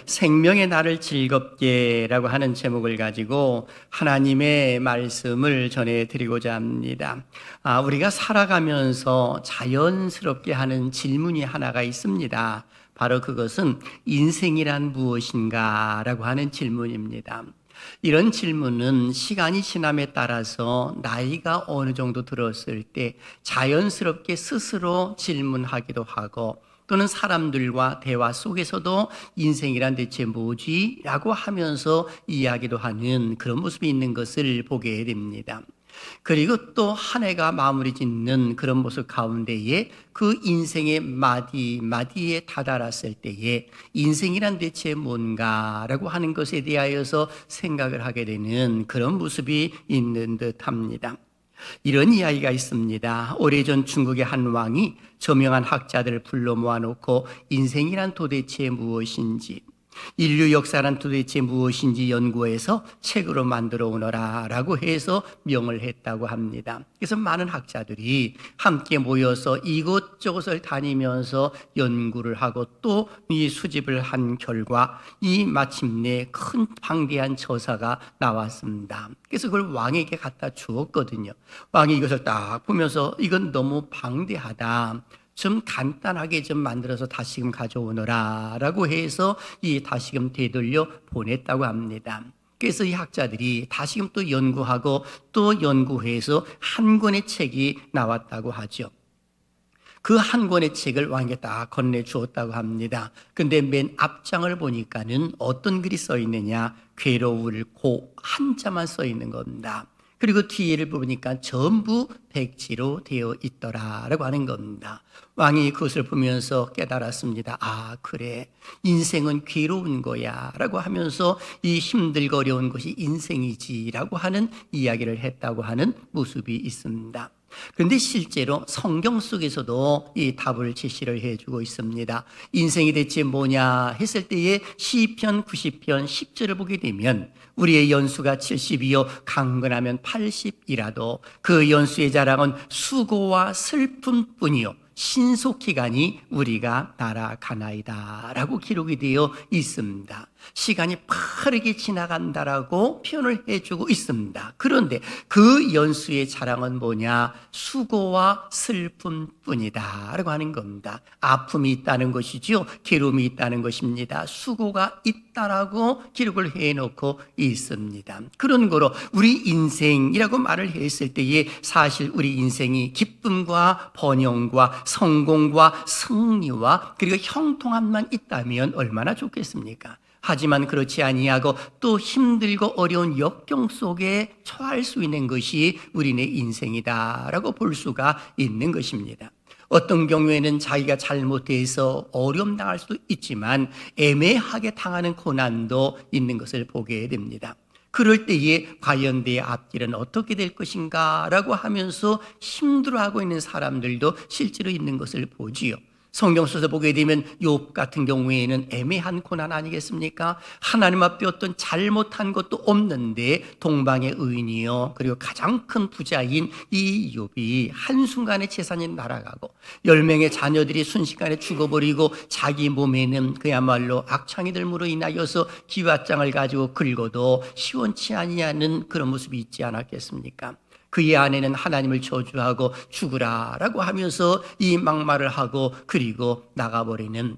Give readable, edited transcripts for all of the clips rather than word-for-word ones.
생명의 날을 즐겁게라고 하는 제목을 가지고 하나님의 말씀을 전해드리고자 합니다. 우리가 살아가면서 자연스럽게 하는 질문이 하나가 있습니다. 바로 그것은 인생이란 무엇인가 라고 하는 질문입니다. 이런 질문은 시간이 지남에 따라서 나이가 어느 정도 들었을 때 자연스럽게 스스로 질문하기도 하고, 또는 사람들과 대화 속에서도 인생이란 대체 뭐지? 라고 하면서 이야기도 하는 그런 모습이 있는 것을 보게 됩니다. 그리고 또 한 해가 마무리 짓는 그런 모습 가운데에 그 인생의 마디에 다다랐을 때에 인생이란 대체 뭔가라고 하는 것에 대하여서 생각을 하게 되는 그런 모습이 있는 듯합니다. 이런 이야기가 있습니다. 오래전 중국의 한 왕이 저명한 학자들을 불러 모아놓고 인생이란 도대체 무엇인지, 인류 역사란 도대체 무엇인지 연구해서 책으로 만들어 오너라 라고 해서 명을 했다고 합니다. 그래서 많은 학자들이 함께 모여서 이곳저곳을 다니면서 연구를 하고 또 이 수집을 한 결과 이 마침내 큰 방대한 저서가 나왔습니다. 그래서 그걸 왕에게 갖다 주었거든요. 왕이 이것을 딱 보면서 이건 너무 방대하다, 좀 간단하게 좀 만들어서 다시금 가져오너라 라고 해서 이 다시금 되돌려 보냈다고 합니다. 그래서 이 학자들이 다시금 또 연구하고 또 연구해서 한 권의 책이 나왔다고 하죠. 그 한 권의 책을 왕에게 딱 건네주었다고 합니다. 근데 맨 앞장을 보니까는 어떤 글이 써 있느냐, 괴로울 고 한자만 써 있는 겁니다. 그리고 뒤를 보니까 전부 백지로 되어 있더라라고 하는 겁니다. 왕이 그것을 보면서 깨달았습니다. 아, 그래, 인생은 괴로운 거야 라고 하면서 이 힘들고 어려운 것이 인생이지라고 하는 이야기를 했다고 하는 모습이 있습니다. 그런데 실제로 성경 속에서도 이 답을 제시를 해주고 있습니다. 인생이 대체 뭐냐 했을 때에 시편 90편 10절을 보게 되면 우리의 연수가 70이요 강건하면 80이라도 그 연수의 자랑은 수고와 슬픔뿐이요 신속히가니 우리가 날아가나이다 라고 기록이 되어 있습니다. 시간이 빠르게 지나간다라고 표현을 해주고 있습니다. 그런데 그 연수의 자랑은 뭐냐? 수고와 슬픔뿐이다 라고 하는 겁니다. 아픔이 있다는 것이죠. 괴로움이 있다는 것입니다. 수고가 있다라고 기록을 해놓고 있습니다. 그런 거로 우리 인생이라고 말을 했을 때에 사실 우리 인생이 기쁨과 번영과 성공과 승리와 그리고 형통함만 있다면 얼마나 좋겠습니까? 하지만 그렇지 아니하고 또 힘들고 어려운 역경 속에 처할 수 있는 것이 우리네 인생이다라고 볼 수가 있는 것입니다. 어떤 경우에는 자기가 잘못해서 어려움 당할 수도 있지만 애매하게 당하는 고난도 있는 것을 보게 됩니다. 그럴 때에 과연 내 앞길은 어떻게 될 것인가 라고 하면서 힘들어하고 있는 사람들도 실제로 있는 것을 보지요. 성경 속에서 보게 되면 욥 같은 경우에는 애매한 고난 아니겠습니까? 하나님 앞에 어떤 잘못한 것도 없는데 동방의 의인이요 그리고 가장 큰 부자인 이 욥이 한순간에 재산이 날아가고 10명의 자녀들이 순식간에 죽어버리고 자기 몸에는 그야말로 악창이들므로 인하여서 기왓장을 가지고 긁어도 시원치 아니하는 그런 모습이 있지 않았겠습니까? 그의 아내는 하나님을 저주하고 죽으라라고 하면서 이 막말을 하고 그리고 나가버리는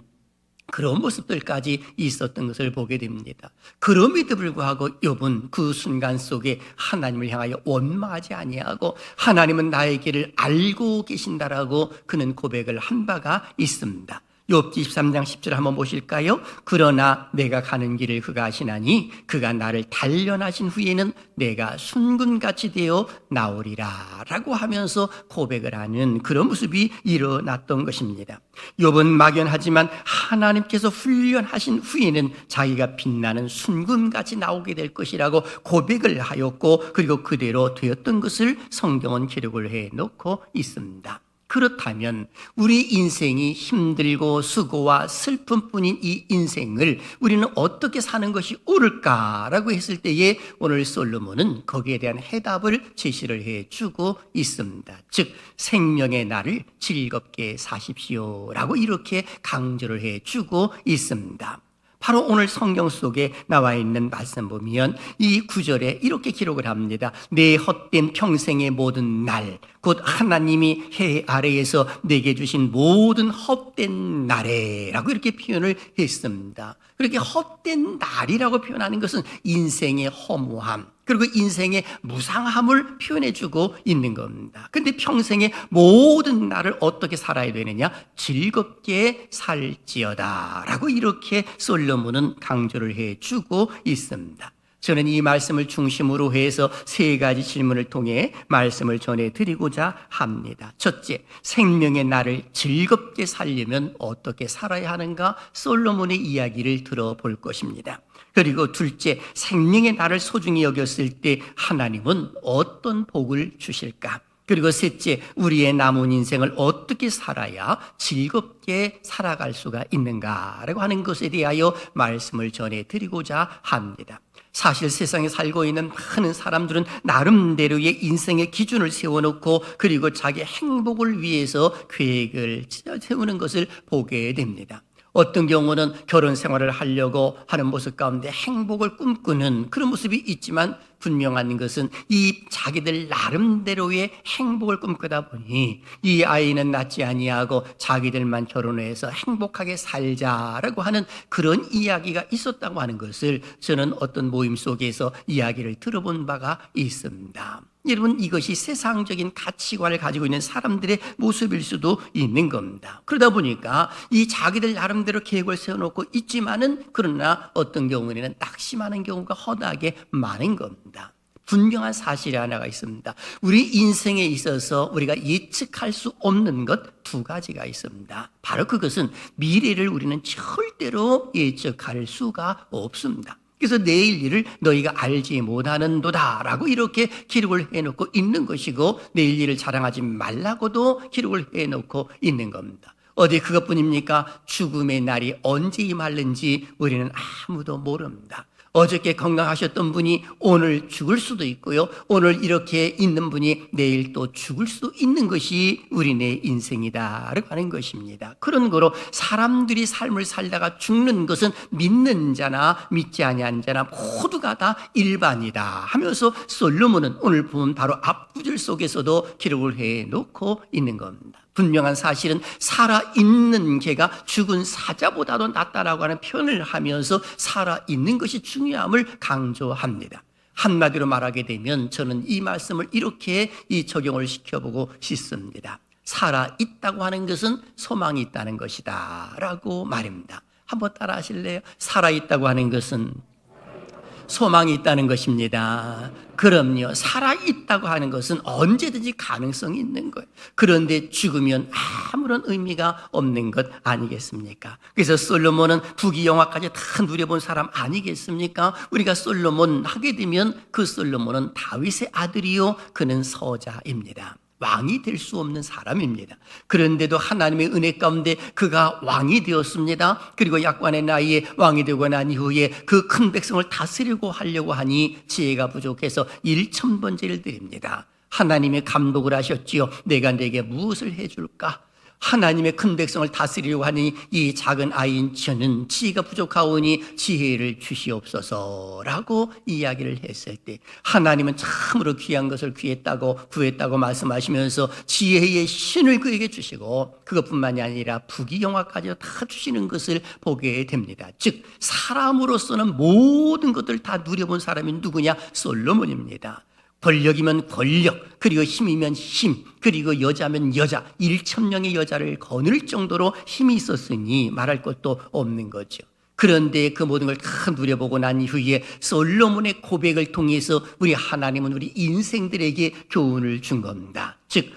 그런 모습들까지 있었던 것을 보게 됩니다. 그럼에도 불구하고 욥은 그 순간 속에 하나님을 향하여 원망하지 아니하고 하나님은 나의 길을 알고 계신다라고 그는 고백을 한 바가 있습니다. 욥기 23장 10절 한번 보실까요? 그러나 내가 가는 길을 그가 아시나니 그가 나를 단련하신 후에는 내가 순금같이 되어 나오리라 라고 하면서 고백을 하는 그런 모습이 일어났던 것입니다. 욥은 막연하지만 하나님께서 훈련하신 후에는 자기가 빛나는 순금같이 나오게 될 것이라고 고백을 하였고 그리고 그대로 되었던 것을 성경은 기록을 해놓고 있습니다. 그렇다면 우리 인생이 힘들고 수고와 슬픔뿐인 이 인생을 우리는 어떻게 사는 것이 옳을까라고 했을 때에 오늘 솔로몬은 거기에 대한 해답을 제시를 해주고 있습니다. 즉 생명의 날을 즐겁게 사십시오라고 이렇게 강조를 해주고 있습니다. 바로 오늘 성경 속에 나와 있는 말씀 보면 이 구절에 이렇게 기록을 합니다. 내 헛된 평생의 모든 날, 곧 하나님이 해 아래에서 내게 주신 모든 헛된 날에라고 이렇게 표현을 했습니다. 그렇게 헛된 날이라고 표현하는 것은 인생의 허무함, 그리고 인생의 무상함을 표현해주고 있는 겁니다. 그런데 평생의 모든 날을 어떻게 살아야 되느냐? 즐겁게 살지어다 라고 이렇게 솔로몬은 강조를 해주고 있습니다. 저는 이 말씀을 중심으로 해서 세 가지 질문을 통해 말씀을 전해드리고자 합니다. 첫째, 생명의 날을 즐겁게 살려면 어떻게 살아야 하는가? 솔로몬의 이야기를 들어볼 것입니다. 그리고 둘째, 생명의 날을 소중히 여겼을 때 하나님은 어떤 복을 주실까? 그리고 셋째, 우리의 남은 인생을 어떻게 살아야 즐겁게 살아갈 수가 있는가라고 하는 것에 대하여 말씀을 전해드리고자 합니다. 사실 세상에 살고 있는 많은 사람들은 나름대로의 인생의 기준을 세워놓고 그리고 자기 행복을 위해서 계획을 세우는 것을 보게 됩니다. 어떤 경우는 결혼 생활을 하려고 하는 모습 가운데 행복을 꿈꾸는 그런 모습이 있지만 분명한 것은 이 자기들 나름대로의 행복을 꿈꾸다 보니 이 아이는 낳지 아니하고 자기들만 결혼해서 행복하게 살자라고 하는 그런 이야기가 있었다고 하는 것을 저는 어떤 모임 속에서 이야기를 들어본 바가 있습니다. 여러분, 이것이 세상적인 가치관을 가지고 있는 사람들의 모습일 수도 있는 겁니다. 그러다 보니까 이 자기들 나름대로 계획을 세워놓고 있지만은 그러나 어떤 경우에는 낙심하는 경우가 허다하게 많은 겁니다. 분명한 사실이 하나가 있습니다. 우리 인생에 있어서 우리가 예측할 수 없는 것 두 가지가 있습니다. 바로 그것은 미래를 우리는 절대로 예측할 수가 없습니다. 그래서 내일 일을 너희가 알지 못하는도다 라고 이렇게 기록을 해놓고 있는 것이고 내일 일을 자랑하지 말라고도 기록을 해놓고 있는 겁니다. 어디 그것뿐입니까? 죽음의 날이 언제 임할는지 우리는 아무도 모릅니다. 어저께 건강하셨던 분이 오늘 죽을 수도 있고요. 오늘 이렇게 있는 분이 내일 또 죽을 수도 있는 것이 우리네 인생이다라고 하는 것입니다. 그런 거로 사람들이 삶을 살다가 죽는 것은 믿는 자나 믿지 아니하는 자나 모두가 다 일반이다 하면서 솔로몬은 오늘 본 바로 앞구절 속에서도 기록을 해놓고 있는 겁니다. 분명한 사실은 살아있는 개가 죽은 사자보다도 낫다라고 하는 표현을 하면서 살아있는 것이 중요함을 강조합니다. 한마디로 말하게 되면 저는 이 말씀을 이렇게 적용을 시켜보고 싶습니다. 살아있다고 하는 것은 소망이 있다는 것이다 라고 말입니다. 한번 따라 하실래요? 살아있다고 하는 것은 소망이 있다는 것입니다. 그럼요. 살아있다고 하는 것은 언제든지 가능성이 있는 거예요. 그런데 죽으면 아무런 의미가 없는 것 아니겠습니까? 그래서 솔로몬은 부귀영화까지 다 누려본 사람 아니겠습니까? 우리가 솔로몬 하게 되면 그 솔로몬은 다윗의 아들이요 그는 서자입니다. 왕이 될 수 없는 사람입니다. 그런데도 하나님의 은혜 가운데 그가 왕이 되었습니다. 그리고 약관의 나이에 왕이 되고 난 이후에 그 큰 백성을 다스리고 하려고 하니 지혜가 부족해서 1,000번째를 드립니다. 하나님의 감독을 하셨지요. 내가 내게 무엇을 해줄까? 하나님의 큰 백성을 다스리려고 하니 이 작은 아이인 저는 지혜가 부족하오니 지혜를 주시옵소서라고 이야기를 했을 때 하나님은 참으로 귀한 것을 구했다고 말씀하시면서 지혜의 신을 그에게 주시고 그것뿐만이 아니라 부귀영화까지 다 주시는 것을 보게 됩니다. 즉 사람으로서는 모든 것들을 다 누려본 사람이 누구냐? 솔로몬입니다. 권력이면 권력, 그리고 힘이면 힘, 그리고 여자면 여자, 1,000명의 여자를 거느릴 정도로 힘이 있었으니 말할 것도 없는 거죠. 그런데 그 모든 걸 다 누려보고 난 이후에 솔로몬의 고백을 통해서 우리 하나님은 우리 인생들에게 교훈을 준 겁니다. 즉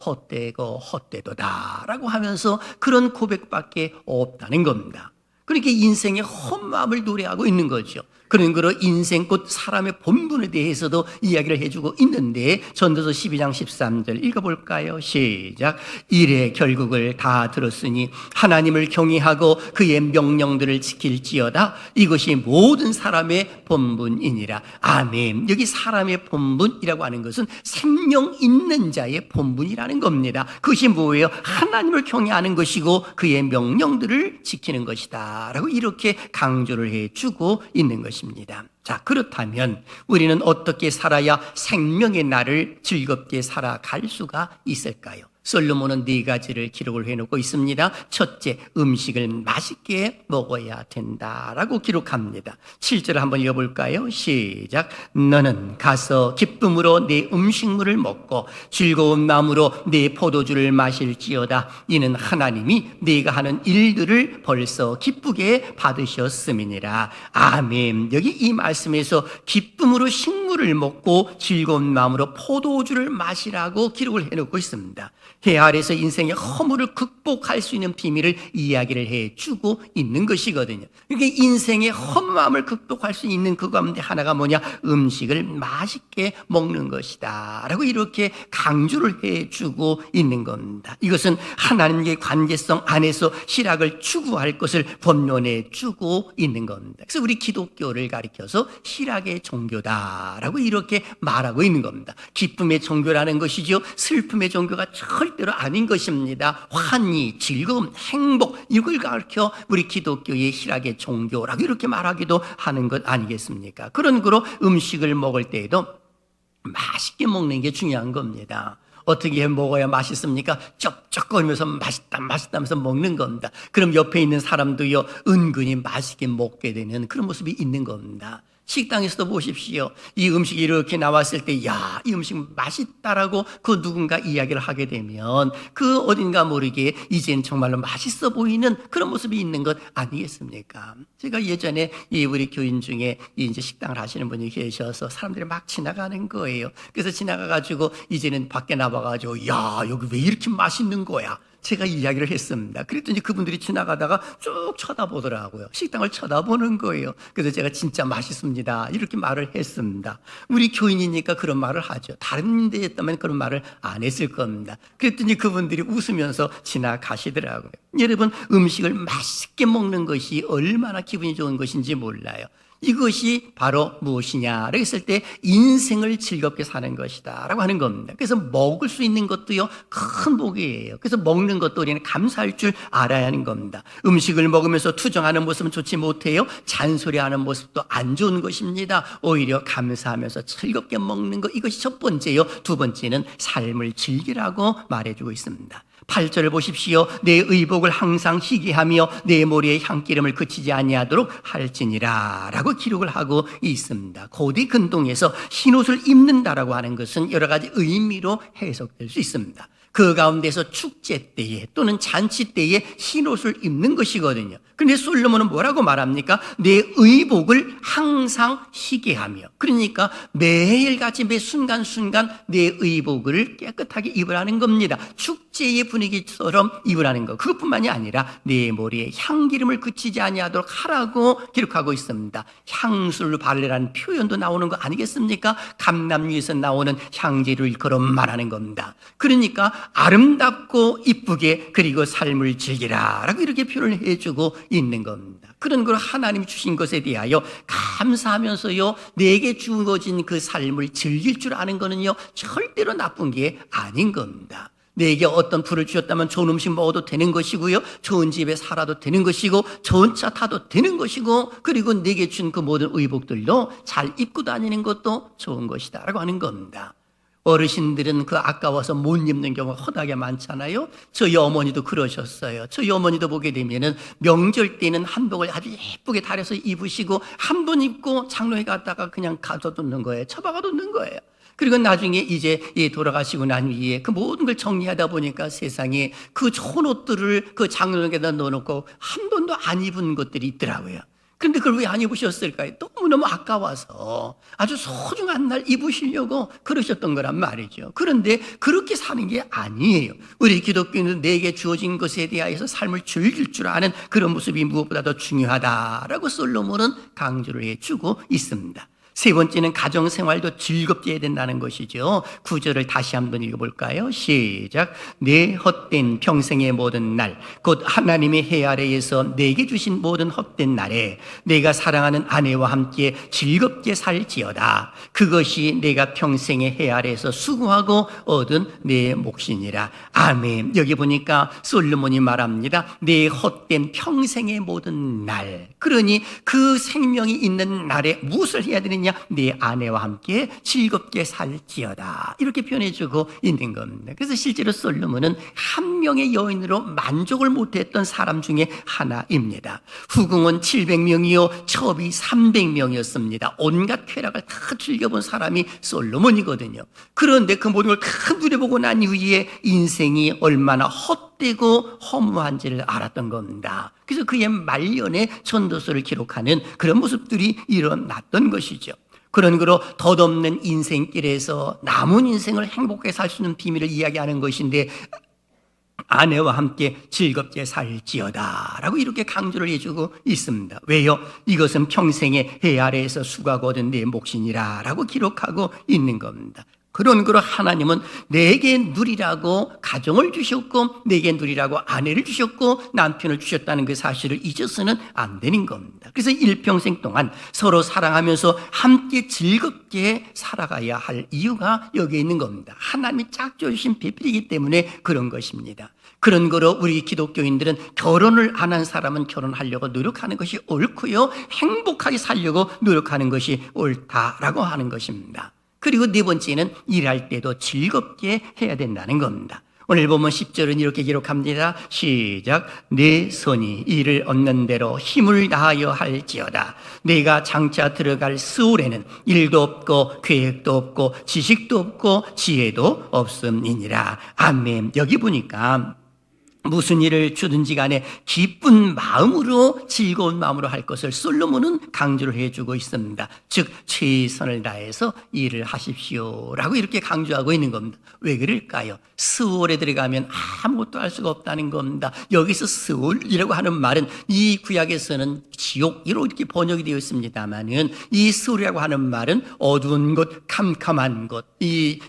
헛되도다 라고 하면서 그런 고백밖에 없다는 겁니다. 그렇게 인생의 헛마음을 노래하고 있는 거죠. 그런 거로 인생 곧 사람의 본분에 대해서도 이야기를 해주고 있는데 전도서 12장 13절 읽어볼까요? 시작. 이래 결국을 다 들었으니 하나님을 경외하고 그의 명령들을 지킬지어다. 이것이 모든 사람의 본분이니라. 아멘. 여기 사람의 본분이라고 하는 것은 생명 있는 자의 본분이라는 겁니다. 그것이 뭐예요? 하나님을 경외하는 것이고 그의 명령들을 지키는 것이다 라고 이렇게 강조를 해주고 있는 것입니다. 자, 그렇다면 우리는 어떻게 살아야 생명의 날을 즐겁게 살아갈 수가 있을까요? 솔로몬은 4가지를 기록을 해놓고 있습니다. 첫째, 음식을 맛있게 먹어야 된다라고 기록합니다. 7절을 한번 읽어볼까요? 시작. 너는 가서 기쁨으로 네 음식물을 먹고 즐거운 마음으로 네 포도주를 마실지어다. 이는 하나님이 네가 하는 일들을 벌써 기쁘게 받으셨음이니라. 아멘. 여기 이 말씀에서 기쁨으로 식물을 먹고 즐거운 마음으로 포도주를 마시라고 기록을 해놓고 있습니다. 해 아래서 인생의 허물을 극복할 수 있는 비밀을 이야기를 해주고 있는 것이거든요. 그러니까 인생의 허무함을 극복할 수 있는 그 가운데 하나가 뭐냐? 음식을 맛있게 먹는 것이다 라고 이렇게 강조를 해주고 있는 겁니다. 이것은 하나님의 관계성 안에서 실학을 추구할 것을 권면해 주고 있는 겁니다. 그래서 우리 기독교를 가리켜서 실학의 종교다라고 이렇게 말하고 있는 겁니다. 기쁨의 종교라는 것이죠. 슬픔의 종교가 절대로 아닌 것입니다. 환희, 즐거움, 행복 이걸 가르쳐 우리 기독교의 실학의 종교라고 이렇게 말하기도 하는 것 아니겠습니까? 그런 거로 음식을 먹을 때에도 맛있게 먹는 게 중요한 겁니다. 어떻게 먹어야 맛있습니까? 쩝쩝거리면서 맛있다 하면서 먹는 겁니다. 그럼 옆에 있는 사람도요 은근히 맛있게 먹게 되는 그런 모습이 있는 겁니다. 식당에서도 보십시오. 이 음식이 이렇게 나왔을 때, 야, 이 음식 맛있다라고 그 누군가 이야기를 하게 되면 그 어딘가 모르게 이젠 정말로 맛있어 보이는 그런 모습이 있는 것 아니겠습니까? 제가 예전에 우리 교인 중에 이제 식당을 하시는 분이 계셔서 사람들이 막 지나가는 거예요. 그래서 지나가가지고 이제는 밖에 나와가지고, 야, 여기 왜 이렇게 맛있는 거야? 제가 이야기를 했습니다. 그랬더니 그분들이 지나가다가 쭉 쳐다보더라고요. 식당을 쳐다보는 거예요. 그래서 제가 진짜 맛있습니다 이렇게 말을 했습니다. 우리 교인이니까 그런 말을 하죠. 다른 데였다면 그런 말을 안 했을 겁니다. 그랬더니 그분들이 웃으면서 지나가시더라고요. 여러분, 음식을 맛있게 먹는 것이 얼마나 기분이 좋은 것인지 몰라요. 이것이 바로 무엇이냐라고 했을 때 인생을 즐겁게 사는 것이다 라고 하는 겁니다. 그래서 먹을 수 있는 것도요 큰 복이에요. 그래서 먹는 것도 우리는 감사할 줄 알아야 하는 겁니다. 음식을 먹으면서 투정하는 모습은 좋지 못해요. 잔소리하는 모습도 안 좋은 것입니다. 오히려 감사하면서 즐겁게 먹는 것, 이것이 첫 번째요. 두 번째는 삶을 즐기라고 말해주고 있습니다. 8절을 보십시오. 내 의복을 항상 희귀하며 내 머리에 향기름을 그치지 아니하도록 할지니라 라고 기록을 하고 있습니다. 고대 근동에서 흰옷을 입는다라고 하는 것은 여러 가지 의미로 해석될 수 있습니다. 그 가운데서 축제 때에 또는 잔치 때에 흰옷을 입는 것이거든요. 그런데 솔로몬은 뭐라고 말합니까? 내 의복을 항상 희게 하며, 그러니까 매일같이 매 순간순간 내 의복을 깨끗하게 입으라는 겁니다. 축제의 분위기처럼 입으라는 것. 그것뿐만이 아니라 내 머리에 향기름을 그치지 아니하도록 하라고 기록하고 있습니다. 향수를 바르라는 표현도 나오는 거 아니겠습니까? 감람유에서 나오는 향기를 그런 말하는 겁니다. 그러니까 아름답고 이쁘게 그리고 삶을 즐기라 라고 이렇게 표현을 해주고 있는 겁니다. 그런 걸 하나님 주신 것에 대하여 감사하면서요 내게 주어진 그 삶을 즐길 줄 아는 거는요 절대로 나쁜 게 아닌 겁니다. 내게 어떤 불을 주셨다면 좋은 음식 먹어도 되는 것이고요, 좋은 집에 살아도 되는 것이고, 좋은 차 타도 되는 것이고, 그리고 내게 준 그 모든 의복들도 잘 입고 다니는 것도 좋은 것이다 라고 하는 겁니다. 어르신들은 그 아까워서 못 입는 경우가 허다하게 많잖아요. 저희 어머니도 그러셨어요. 저희 어머니도 보게 되면은 명절 때는 한복을 아주 예쁘게 다려서 입으시고 한 번 입고 장로에 갔다가 그냥 가둬두는 거예요. 처박아두는 거예요. 그리고 나중에 이제 돌아가시고 난 뒤에 그 모든 걸 정리하다 보니까 세상에 그 좋은 옷들을 그 장로에다 넣어놓고 한 번도 안 입은 것들이 있더라고요. 그런데 그걸 왜 안 입으셨을까요? 너무너무 아까워서 아주 소중한 날 입으시려고 그러셨던 거란 말이죠. 그런데 그렇게 사는 게 아니에요. 우리 기독교인은 내게 주어진 것에 대하여서 삶을 즐길 줄 아는 그런 모습이 무엇보다 더 중요하다라고 솔로몬은 강조를 해주고 있습니다. 세 번째는 가정생활도 즐겁게 해야 된다는 것이죠. 9절을 다시 한번 읽어볼까요? 시작. 내 헛된 평생의 모든 날, 곧 하나님의 해 아래에서 내게 주신 모든 헛된 날에 내가 사랑하는 아내와 함께 즐겁게 살지어다. 그것이 내가 평생의 해 아래에서 수고하고 얻은 내 몫이니라. 아멘. 여기 보니까 솔로몬이 말합니다. 내 헛된 평생의 모든 날. 그러니 그 생명이 있는 날에 무엇을 해야 되느냐? 네 아내와 함께 즐겁게 살지어다. 이렇게 표현해주고 있는 겁니다. 그래서 실제로 솔로몬은 한 명의 여인으로 만족을 못했던 사람 중에 하나입니다. 후궁은 700명이요 첩이 300명이었습니다. 온갖 쾌락을 다 즐겨본 사람이 솔로몬이거든요. 그런데 그 모든 걸 다 누려보고 난 이후에 인생이 얼마나 헛되고 허무한지를 알았던 겁니다. 그래서 그의 말년에 전도서를 기록하는 그런 모습들이 일어났던 것이죠. 그런 거로 덧없는 인생길에서 남은 인생을 행복하게 살 수 있는 비밀을 이야기하는 것인데, 아내와 함께 즐겁게 살지어다 라고 이렇게 강조를 해주고 있습니다. 왜요? 이것은 평생의 해 아래에서 수고하고 얻은 내 몫이니라 라고 기록하고 있는 겁니다. 그런 거로 하나님은 내게 누리라고 가정을 주셨고 내게 누리라고 아내를 주셨고 남편을 주셨다는 그 사실을 잊어서는 안 되는 겁니다. 그래서 일평생 동안 서로 사랑하면서 함께 즐겁게 살아가야 할 이유가 여기에 있는 겁니다. 하나님이 짝져 주신 배필이기 때문에 그런 것입니다. 그런 거로 우리 기독교인들은 결혼을 안 한 사람은 결혼하려고 노력하는 것이 옳고요, 행복하게 살려고 노력하는 것이 옳다라고 하는 것입니다. 그리고 네 번째는 일할 때도 즐겁게 해야 된다는 겁니다. 오늘 보면 10절은 이렇게 기록합니다. 시작. 내 손이 일을 얻는 대로 힘을 다하여 할지어다. 내가 장차 들어갈 스올에는 일도 없고 계획도 없고 지식도 없고 지혜도 없음이니라. 아멘. 여기 보니까 무슨 일을 주든지 간에 기쁜 마음으로 즐거운 마음으로 할 것을 솔로몬은 강조를 해주고 있습니다. 즉 최선을 다해서 일을 하십시오 라고 이렇게 강조하고 있는 겁니다. 왜 그럴까요? 스올에 들어가면 아무것도 할 수가 없다는 겁니다. 여기서 스올이라고 하는 말은 이 구약에서는 지옥 이렇게 번역이 되어 있습니다만은 이 스올이라고 하는 말은 어두운 곳, 캄캄한 곳, 이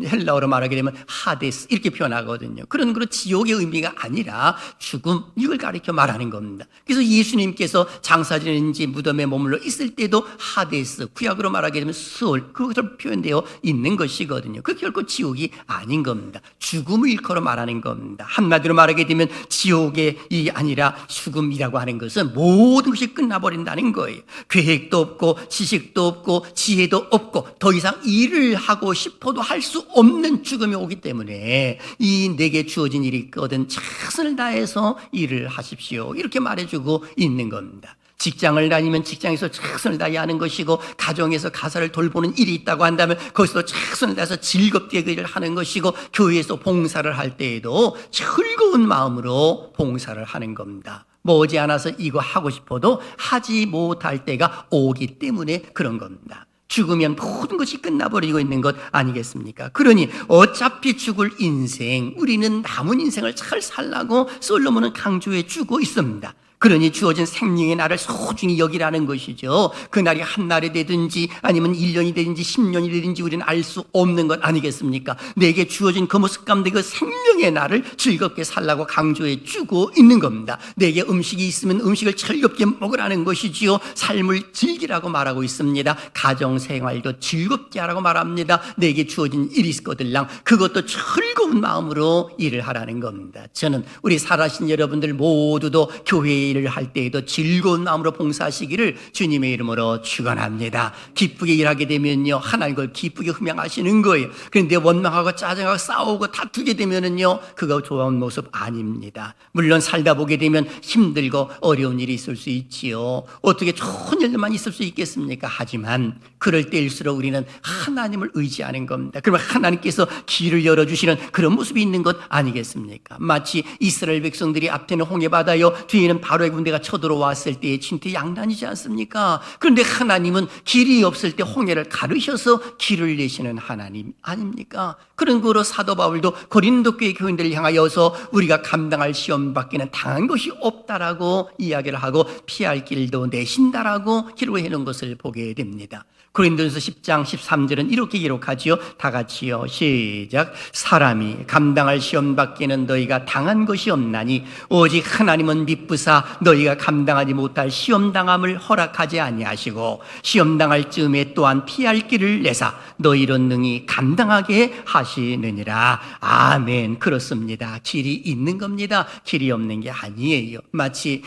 헬라어로 말하게 되면 하데스 이렇게 표현하거든요. 그런 거로 지옥의 의미가 아니라 죽음, 이걸 가리켜 말하는 겁니다. 그래서 예수님께서 장사 지내는지 무덤에 머물러 있을 때도 하데스, 구약으로 말하게 되면 스올, 그것으로 표현되어 있는 것이거든요. 그 결코 지옥이 아닌 겁니다. 죽음을 일컬어 말하는 겁니다. 한마디로 말하게 되면 지옥이 아니라 죽음이라고 하는 것은 모든 것이 끝나버린다는 거예요. 계획도 없고 지식도 없고 지혜도 없고 더 이상 일을 하고 싶어도 할 수 없는 죽음이 오기 때문에 이 내게 주어진 일이 있거든 최선을 다해서 일을 하십시오. 이렇게 말해주고 있는 겁니다. 직장을 다니면 직장에서 최선을 다해야 하는 것이고, 가정에서 가사를 돌보는 일이 있다고 한다면 거기서 최선을 다해서 즐겁게 그 일을 하는 것이고, 교회에서 봉사를 할 때에도 즐거운 마음으로 봉사를 하는 겁니다. 머지않아서 이거 하고 싶어도 하지 못할 때가 오기 때문에 그런 겁니다. 죽으면 모든 것이 끝나버리고 있는 것 아니겠습니까? 그러니 어차피 죽을 인생, 우리는 남은 인생을 잘 살라고 솔로몬은 강조해 주고 있습니다. 그러니 주어진 생명의 날을 소중히 여기라는 것이죠. 그날이 한 날이 되든지 아니면 1년이 되든지 10년이 되든지 우리는 알 수 없는 것 아니겠습니까? 내게 주어진 그 모습 가운데 그 생명의 날을 즐겁게 살라고 강조해 주고 있는 겁니다. 내게 음식이 있으면 음식을 즐겁게 먹으라는 것이지요. 삶을 즐기라고 말하고 있습니다. 가정생활도 즐겁게 하라고 말합니다. 내게 주어진 일이 있거들랑 그것도 즐거운 마음으로 일을 하라는 겁니다. 저는 우리 살아신 여러분들 모두도 교회에 일을 할 때에도 즐거운 마음으로 봉사하시기를 주님의 이름으로 축원합니다. 기쁘게 일하게 되면요, 하나님 걸 기쁘게 흠양하시는 거예요. 그런데 원망하고 짜증하고 싸우고 다투게 되면은요, 그거 좋은 모습 아닙니다. 물론 살다 보게 되면 힘들고 어려운 일이 있을 수 있지요. 어떻게 좋은 일만 있을 수 있겠습니까? 하지만 그럴 때일수록 우리는 하나님을 의지하는 겁니다. 그러면 하나님께서 길을 열어주시는 그런 모습이 있는 것 아니겠습니까? 마치 이스라엘 백성들이 앞에는 홍해 바다요, 뒤에는 바로 바로의 군대가 쳐들어왔을 때에 진퇴양난이지 않습니까? 그런데 하나님은 길이 없을 때 홍해를 가르셔서 길을 내시는 하나님 아닙니까? 그런 거로 사도 바울도 고린도 교회 교인들을 향하여서 우리가 감당할 시험 밖에는 당한 것이 없다라고 이야기를 하고 피할 길도 내신다라고 기록해 놓은 것을 보게 됩니다. 고린도전서 10장 13절은 이렇게 기록하지요. 다 같이요. 시작. 사람이 감당할 시험 밖에는 너희가 당한 것이 없나니 오직 하나님은 미쁘사 너희가 감당하지 못할 시험 당함을 허락하지 아니하시고 시험 당할 즈음에 또한 피할 길을 내사 너희로 능히 감당하게 하시느니라. 아멘. 그렇습니다. 길이 있는 겁니다. 길이 없는 게 아니에요. 마치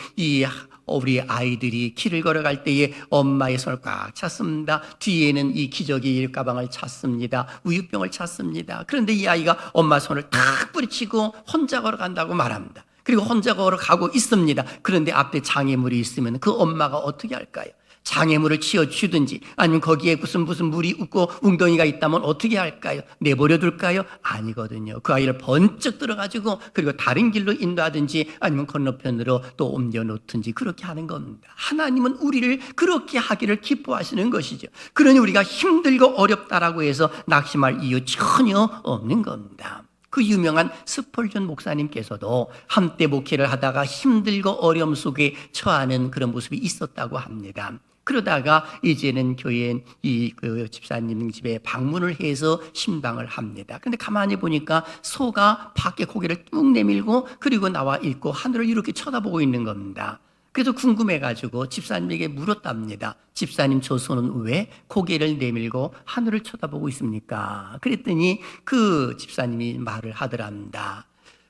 우리 아이들이 길을 걸어갈 때에 엄마의 손을 꽉 찾습니다. 뒤에는 이 기저귀 가방을 찾습니다. 우유병을 찾습니다. 그런데 이 아이가 엄마 손을 탁 뿌리치고 혼자 걸어간다고 말합니다. 그리고 혼자 걸어가고 있습니다. 그런데 앞에 장애물이 있으면 그 엄마가 어떻게 할까요? 장애물을 치워주든지 아니면 거기에 무슨 물이 웃고 웅덩이가 있다면 어떻게 할까요? 내버려 둘까요? 아니거든요. 그 아이를 번쩍 들어가지고 그리고 다른 길로 인도하든지 아니면 건너편으로 또 옮겨놓든지 그렇게 하는 겁니다. 하나님은 우리를 그렇게 하기를 기뻐하시는 것이죠. 그러니 우리가 힘들고 어렵다라고 해서 낙심할 이유 전혀 없는 겁니다. 그 유명한 스펄전 목사님께서도 한때 목회를 하다가 힘들고 어려움 속에 처하는 그런 모습이 있었다고 합니다. 그러다가 이제는 교회에 그 집사님 집에 방문을 해서 신방을 합니다. 그런데 가만히 보니까 소가 밖에 고개를 뚝 내밀고 그리고 나와 있고 하늘을 이렇게 쳐다보고 있는 겁니다. 그래서 궁금해가지고 집사님에게 물었답니다. 집사님, 저 소는 왜 고개를 내밀고 하늘을 쳐다보고 있습니까? 그랬더니 그 집사님이 말을 하더랍니다.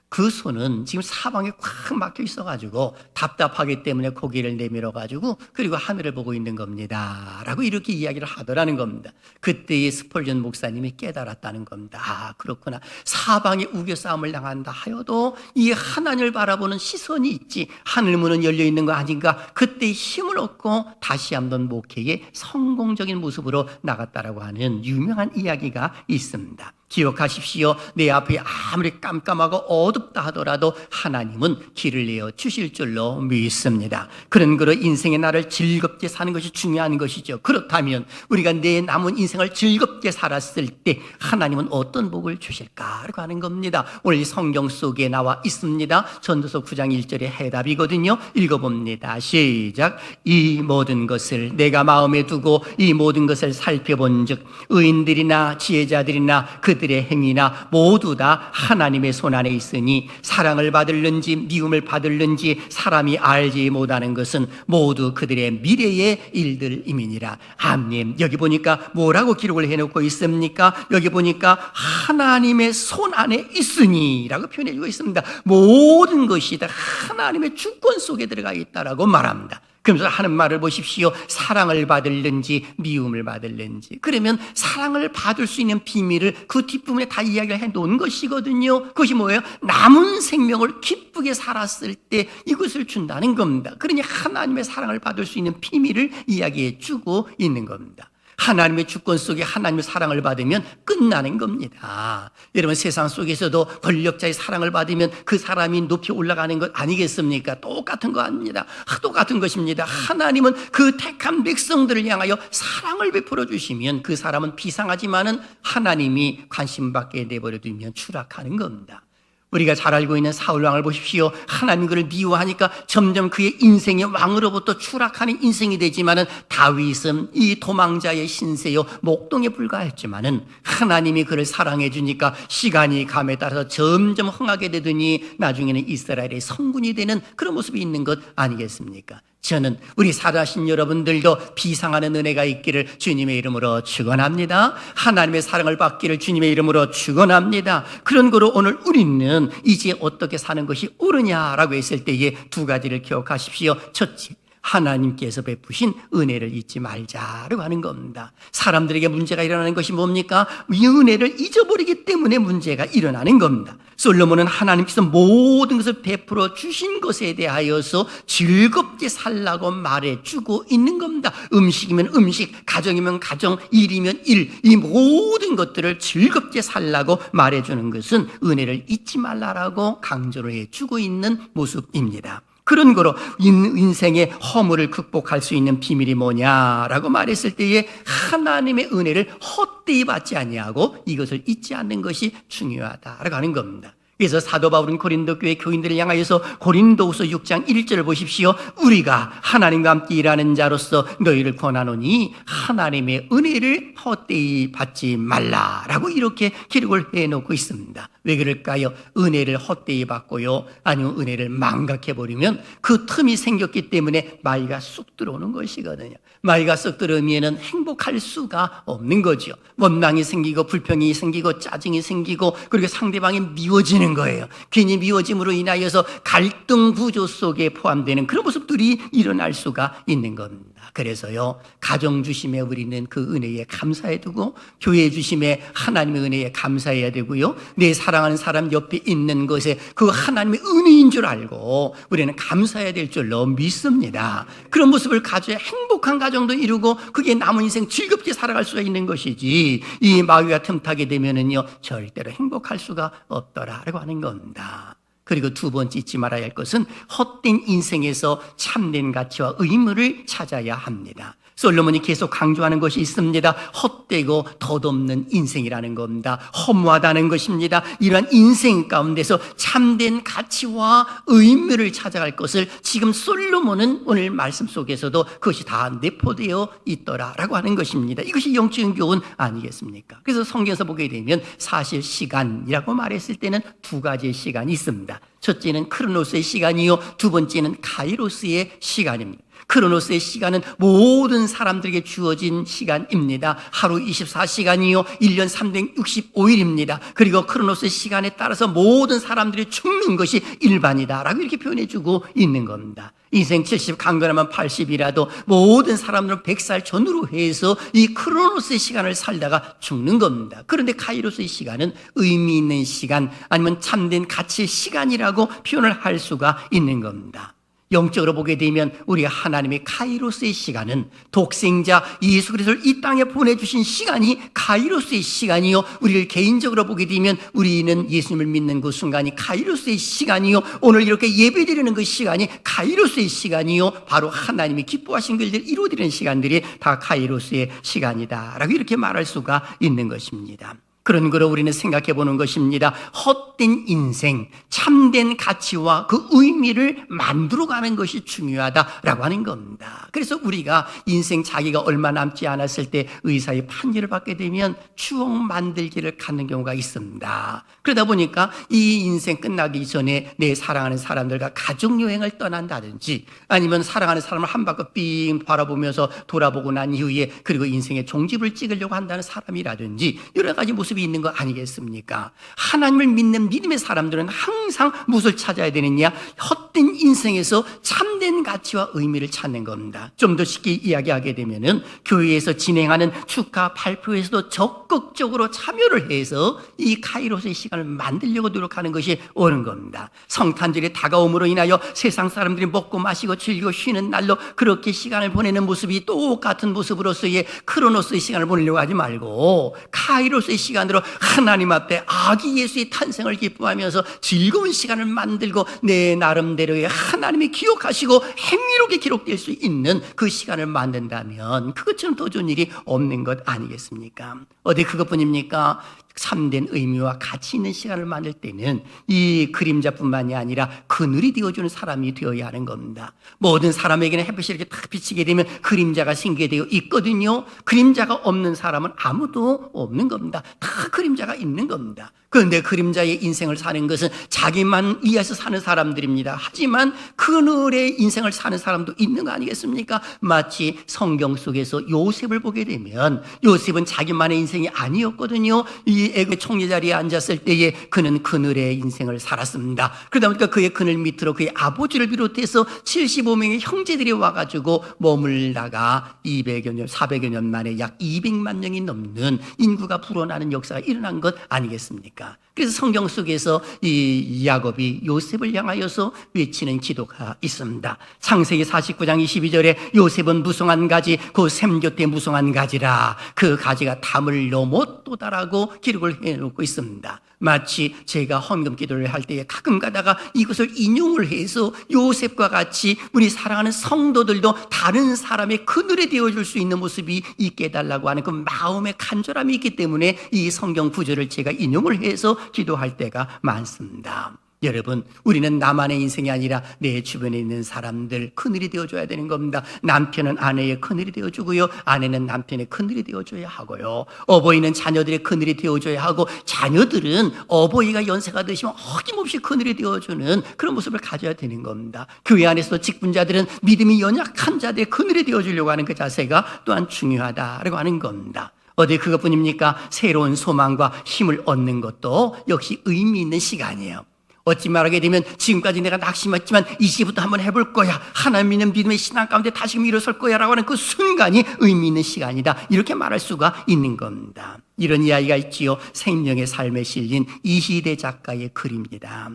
그 소는 지금 사방에 꽉 막혀 있어가지고 답답하기 때문에 고개를 내밀어가지고 그리고 하늘을 보고 있는 겁니다 라고 이렇게 이야기를 하더라는 겁니다. 그때의 스펄전 목사님이 깨달았다는 겁니다. 아, 그렇구나. 사방에 우겨싸움을 당한다 하여도 이 하나님을 바라보는 시선이 있지 하늘문은 열려있는 거 아닌가. 그때 힘을 얻고 다시 한번 목회에 성공적인 모습으로 나갔다라고 하는 유명한 이야기가 있습니다. 기억하십시오. 내 앞이 아무리 깜깜하고 어둡다 하더라도 하나님은 길을 내어 주실 줄로 믿습니다. 그런 거로 인생의 날을 즐겁게 사는 것이 중요한 것이죠. 그렇다면 우리가 내 남은 인생을 즐겁게 살았을 때 하나님은 어떤 복을 주실까라고 하는 겁니다. 오늘 성경 속에 나와 있습니다. 전도서 9장 1절의 해답이거든요. 읽어봅니다. 시작. 이 모든 것을 내가 마음에 두고 이 모든 것을 살펴본 즉 의인들이나 지혜자들이나 그들의 행위나 모두 다 하나님의 손안에 있으니 사랑을 받을는지 미움을 받을는지 사람이 알지 못하는 것은 모두 그들의 미래의 일들임이니라. 아멘. 여기 보니까 뭐라고 기록을 해놓고 있습니까? 여기 보니까 하나님의 손안에 있으니 라고 표현해주고 있습니다. 모든 것이 다 하나님의 주권 속에 들어가 있다라고 말합니다. 그러면서 하는 말을 보십시오. 사랑을 받을는지 미움을 받을는지. 그러면 사랑을 받을 수 있는 비밀을 그 뒷부분에 다 이야기를 해놓은 것이거든요. 그것이 뭐예요? 남은 생명을 기쁘게 살았을 때 이것을 준다는 겁니다. 그러니 하나님의 사랑을 받을 수 있는 비밀을 이야기해 주고 있는 겁니다. 하나님의 주권 속에 하나님의 사랑을 받으면 끝나는 겁니다. 여러분 세상 속에서도 권력자의 사랑을 받으면 그 사람이 높이 올라가는 것 아니겠습니까? 똑같은 거 아닙니다. 똑같은 것입니다. 하나님은 그 택한 백성들을 향하여 사랑을 베풀어 주시면 그 사람은 비상하지만은 하나님이 관심 밖에 내버려 두면 추락하는 겁니다. 우리가 잘 알고 있는 사울왕을 보십시오. 하나님 그를 미워하니까 점점 그의 인생의 왕으로부터 추락하는 인생이 되지만은 다윗은 이 도망자의 신세요 목동에 불과했지만은 하나님이 그를 사랑해 주니까 시간이 감에 따라서 점점 흥하게 되더니 나중에는 이스라엘의 성군이 되는 그런 모습이 있는 것 아니겠습니까? 저는 우리 살아신 여러분들도 비상하는 은혜가 있기를 주님의 이름으로 축원합니다. 하나님의 사랑을 받기를 주님의 이름으로 축원합니다. 그런 거로 오늘 우리는 이제 어떻게 사는 것이 옳으냐라고 했을 때에 두 가지를 기억하십시오. 첫째, 하나님께서 베푸신 은혜를 잊지 말자라고 하는 겁니다. 사람들에게 문제가 일어나는 것이 뭡니까? 이 은혜를 잊어버리기 때문에 문제가 일어나는 겁니다. 솔로몬은 하나님께서 모든 것을 베풀어 주신 것에 대하여서 즐겁게 살라고 말해주고 있는 겁니다. 음식이면 음식, 가정이면 가정, 일이면 일, 이 모든 것들을 즐겁게 살라고 말해주는 것은 은혜를 잊지 말라라고 강조를 해주고 있는 모습입니다. 그런 거로 인생의 허물을 극복할 수 있는 비밀이 뭐냐라고 말했을 때에 하나님의 은혜를 헛되이 받지 아니하고 이것을 잊지 않는 것이 중요하다라고 하는 겁니다. 그래서 사도 바울은 고린도 교회 교인들을 향하여서 고린도후서 6장 1절을 보십시오. 우리가 하나님과 함께 일하는 자로서 너희를 권하노니 하나님의 은혜를 헛되이 받지 말라라고 이렇게 기록을 해놓고 있습니다. 왜 그럴까요? 은혜를 헛되이 받고요, 아니면 은혜를 망각해버리면 그 틈이 생겼기 때문에 마귀가 쑥 들어오는 것이거든요. 마귀가 쑥 들어오면 행복할 수가 없는 거죠. 원망이 생기고 불평이 생기고 짜증이 생기고 그리고 상대방이 미워지는 거예요. 괜히 미워짐으로 인하여서 갈등 구조 속에 포함되는 그런 모습들이 일어날 수가 있는 겁니다. 그래서요, 가정 주심에 우리는 그 은혜에 감사해 두고 교회 주심에 하나님의 은혜에 감사해야 되고요, 내 사랑하는 사람 옆에 있는 것에 그 하나님의 은혜인 줄 알고 우리는 감사해야 될 줄로 믿습니다. 그런 모습을 가져야 행복한 가정도 이루고 그게 남은 인생 즐겁게 살아갈 수가 있는 것이지, 이 마귀가 틈타게 되면은요 절대로 행복할 수가 없더라라고 하는 겁니다. 그리고 두 번째 잊지 말아야 할 것은 헛된 인생에서 참된 가치와 의무를 찾아야 합니다. 솔로몬이 계속 강조하는 것이 있습니다. 헛되고 덧없는 인생이라는 겁니다. 허무하다는 것입니다. 이러한 인생 가운데서 참된 가치와 의무를 찾아갈 것을 지금 솔로몬은 오늘 말씀 속에서도 그것이 다 내포되어 있더라라고 하는 것입니다. 이것이 영적인 교훈 아니겠습니까? 그래서 성경에서 보게 되면 사실 시간이라고 말했을 때는 두 가지의 시간이 있습니다. 첫째는 크로노스의 시간이요, 두 번째는 카이로스의 시간입니다. 크로노스의 시간은 모든 사람들에게 주어진 시간입니다. 하루 24시간이요 1년 365일입니다. 그리고 크로노스의 시간에 따라서 모든 사람들이 죽는 것이 일반이다라고 이렇게 표현해주고 있는 겁니다. 인생 70 강건하면 80이라도 모든 사람들은 100살 전후로 해서 이 크로노스의 시간을 살다가 죽는 겁니다. 그런데 카이로스의 시간은 의미 있는 시간, 아니면 참된 가치의 시간이라고 표현을 할 수가 있는 겁니다. 영적으로 보게 되면 우리 하나님의 카이로스의 시간은 독생자 예수 그리스도를 이 땅에 보내주신 시간이 카이로스의 시간이요, 우리를 개인적으로 보게 되면 우리는 예수님을 믿는 그 순간이 카이로스의 시간이요, 오늘 이렇게 예배드리는 그 시간이 카이로스의 시간이요, 바로 하나님이 기뻐하신 것을 이루어드리는 시간들이 다 카이로스의 시간이다라고 이렇게 말할 수가 있는 것입니다. 그런 거로 우리는 생각해 보는 것입니다. 헛된 인생, 참된 가치와 그 의미를 만들어가는 것이 중요하다라고 하는 겁니다. 그래서 우리가 인생 자기가 얼마 남지 않았을 때 의사의 판결을 받게 되면 추억 만들기를 갖는 경우가 있습니다. 그러다 보니까 이 인생 끝나기 전에 내 사랑하는 사람들과 가족여행을 떠난다든지, 아니면 사랑하는 사람을 한 바퀴 삥 바라보면서 돌아보고 난 이후에 그리고 인생의 종집을 찍으려고 한다는 사람이라든지 여러 가지 모습이 있는 거 아니겠습니까? 하나님을 믿는 믿음의 사람들은 항상 무엇을 찾아야 되느냐? 헛된 인생에서 참된 가치와 의미를 찾는 겁니다. 좀 더 쉽게 이야기하게 되면은 교회에서 진행하는 축하 발표에서도 적극적으로 참여를 해서 이 카이로스의 시간을 만들려고 노력하는 것이 옳은 겁니다. 성탄절이 다가옴으로 인하여 세상 사람들이 먹고 마시고 즐기고 쉬는 날로 그렇게 시간을 보내는 모습이 똑같은 모습으로서의 크로노스의 시간을 보내려고 하지 말고 카이로스의 시간으로 하나님 앞에 아기 예수의 탄생을 기뻐하면서 즐거운 시간을 만들고 내 나름대로의 하나님이 기억하시고 행위롭게 기록될 수 있는 그 시간을 만든다면 그것처럼 더 좋은 일이 없는 것 아니겠습니까? 어디 그것뿐입니까? 참된 의미와 가치 있는 시간을 만들 때는 이 그림자뿐만이 아니라 그늘이 되어주는 사람이 되어야 하는 겁니다. 모든 사람에게는 햇빛이 이렇게 탁 비치게 되면 그림자가 생기게 되어 있거든요. 그림자가 없는 사람은 아무도 없는 겁니다. 다 그림자가 있는 겁니다. 그런데 그림자의 인생을 사는 것은 자기만 위해서 사는 사람들입니다. 하지만 그늘의 인생을 사는 사람도 있는 거 아니겠습니까? 마치 성경 속에서 요셉을 보게 되면 요셉은 자기만의 인생이 아니었거든요. 이 애굽의 총리 자리에 앉았을 때에 그는 그늘의 인생을 살았습니다. 그러다 보니까 그의 그늘 밑으로 그의 아버지를 비롯해서 75명의 형제들이 와가지고 머물다가 200여 년, 400여 년 만에 약 200만 명이 넘는 인구가 불어나는 역사가 일어난 것 아니겠습니까? 그래서 성경 속에서 이 야곱이 요셉을 향하여서 외치는 기도가 있습니다. 창세기 49장 22절에 요셉은 무성한 가지 그 샘 곁에 무성한 가지라 그 가지가 담을 넘어 또다라고 기록 기록을 해놓고 있습니다. 마치 제가 헌금 기도를 할 때에 가끔 가다가 이것을 인용을 해서 요셉과 같이 우리 사랑하는 성도들도 다른 사람의 그늘이 되어줄 수 있는 모습이 있게 해달라고 하는 그 마음의 간절함이 있기 때문에 이 성경 구절을 제가 인용을 해서 기도할 때가 많습니다. 여러분, 우리는 나만의 인생이 아니라 내 주변에 있는 사람들 그늘이 되어줘야 되는 겁니다. 남편은 아내의 그늘이 되어주고요, 아내는 남편의 그늘이 되어줘야 하고요, 어버이는 자녀들의 그늘이 되어줘야 하고, 자녀들은 어버이가 연세가 드시면 어김없이 그늘이 되어주는 그런 모습을 가져야 되는 겁니다. 교회 안에서도 직분자들은 믿음이 연약한 자들의 그늘이 되어주려고 하는 그 자세가 또한 중요하다라고 하는 겁니다. 어디 그것뿐입니까? 새로운 소망과 힘을 얻는 것도 역시 의미 있는 시간이에요. 어찌 말하게 되면 지금까지 내가 낙심했지만 이제부터 한번 해볼 거야, 하나님 믿는 믿음의 신앙 가운데 다시금 일어설 거야 라고 하는 그 순간이 의미 있는 시간이다, 이렇게 말할 수가 있는 겁니다. 이런 이야기가 있지요. 생명의 삶에 실린 이희대 작가의 글입니다.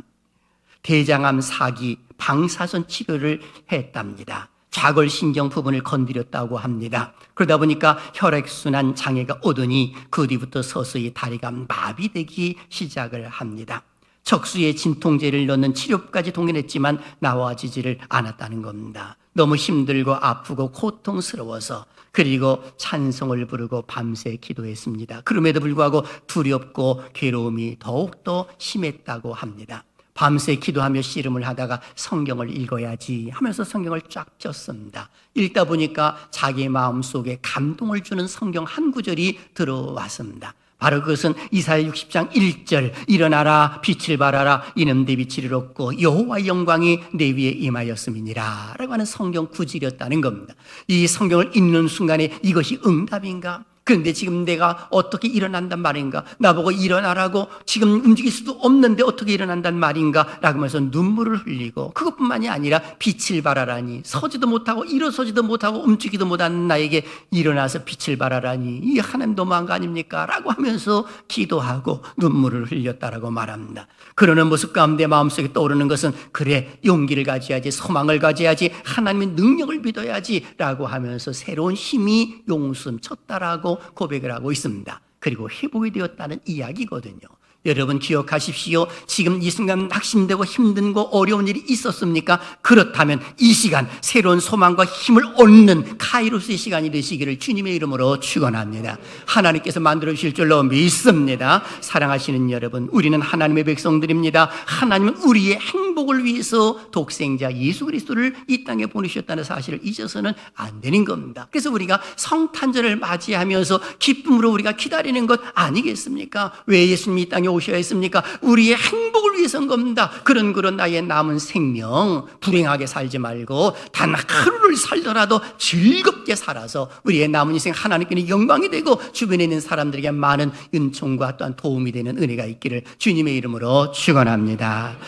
대장암 4기 방사선 치료를 했답니다. 좌골신경 부분을 건드렸다고 합니다. 그러다 보니까 혈액순환 장애가 오더니 그 뒤부터 서서히 다리가 마비되기 시작을 합니다. 척수에 진통제를 넣는 치료까지 동원했지만 나아지지를 않았다는 겁니다. 너무 힘들고 아프고 고통스러워서, 그리고 찬송을 부르고 밤새 기도했습니다. 그럼에도 불구하고 두렵고 괴로움이 더욱더 심했다고 합니다. 밤새 기도하며 씨름을 하다가 성경을 읽어야지 하면서 성경을 쫙 폈습니다. 읽다 보니까 자기 마음속에 감동을 주는 성경 한 구절이 들어왔습니다. 바로 그것은 이사야 60장 1절, 일어나라 빛을 발하라 이는 내 빛을 잃었고 여호와의 영광이 내 위에 임하였음이니라 라고 하는 성경 구절이었다는 겁니다. 이 성경을 읽는 순간에 이것이 응답인가? 그런데 지금 내가 어떻게 일어난단 말인가? 나보고 일어나라고 지금 움직일 수도 없는데 어떻게 일어난단 말인가? 라고 하면서 눈물을 흘리고, 그것뿐만이 아니라 빛을 발하라니, 서지도 못하고 일어서지도 못하고 움직이도 못하는 나에게 일어나서 빛을 발하라니 이 하나님 너무한 거 아닙니까? 라고 하면서 기도하고 눈물을 흘렸다라고 말합니다. 그러는 모습 가운데 마음속에 떠오르는 것은, 그래, 용기를 가져야지, 소망을 가져야지, 하나님의 능력을 믿어야지 라고 하면서 새로운 힘이 용숨쳤다라고 고백을 하고 있습니다. 그리고 회복이 되었다는 이야기거든요. 여러분 기억하십시오. 지금 이 순간 낙심되고 힘든고 어려운 일이 있었습니까? 그렇다면 이 시간 새로운 소망과 힘을 얻는 카이로스의 시간이 되시기를 주님의 이름으로 축원합니다. 하나님께서 만들어 주실 줄로 믿습니다. 사랑하시는 여러분, 우리는 하나님의 백성들입니다. 하나님은 우리의 행복을 위해서 독생자 예수 그리스도를 이 땅에 보내셨다는 사실을 잊어서는 안 되는 겁니다. 그래서 우리가 성탄절을 맞이하면서 기쁨으로 우리가 기다리는 것 아니겠습니까? 왜 예수님이 이 땅에 오셔야 했습니까? 우리의 행복을 위해서인 겁니다. 그런 나의 남은 생명 불행하게 살지 말고 단 하루를 살더라도 즐겁게 살아서 우리의 남은 인생 하나님께는 영광이 되고 주변에 있는 사람들에게 많은 은총과 또한 도움이 되는 은혜가 있기를 주님의 이름으로 축원합니다.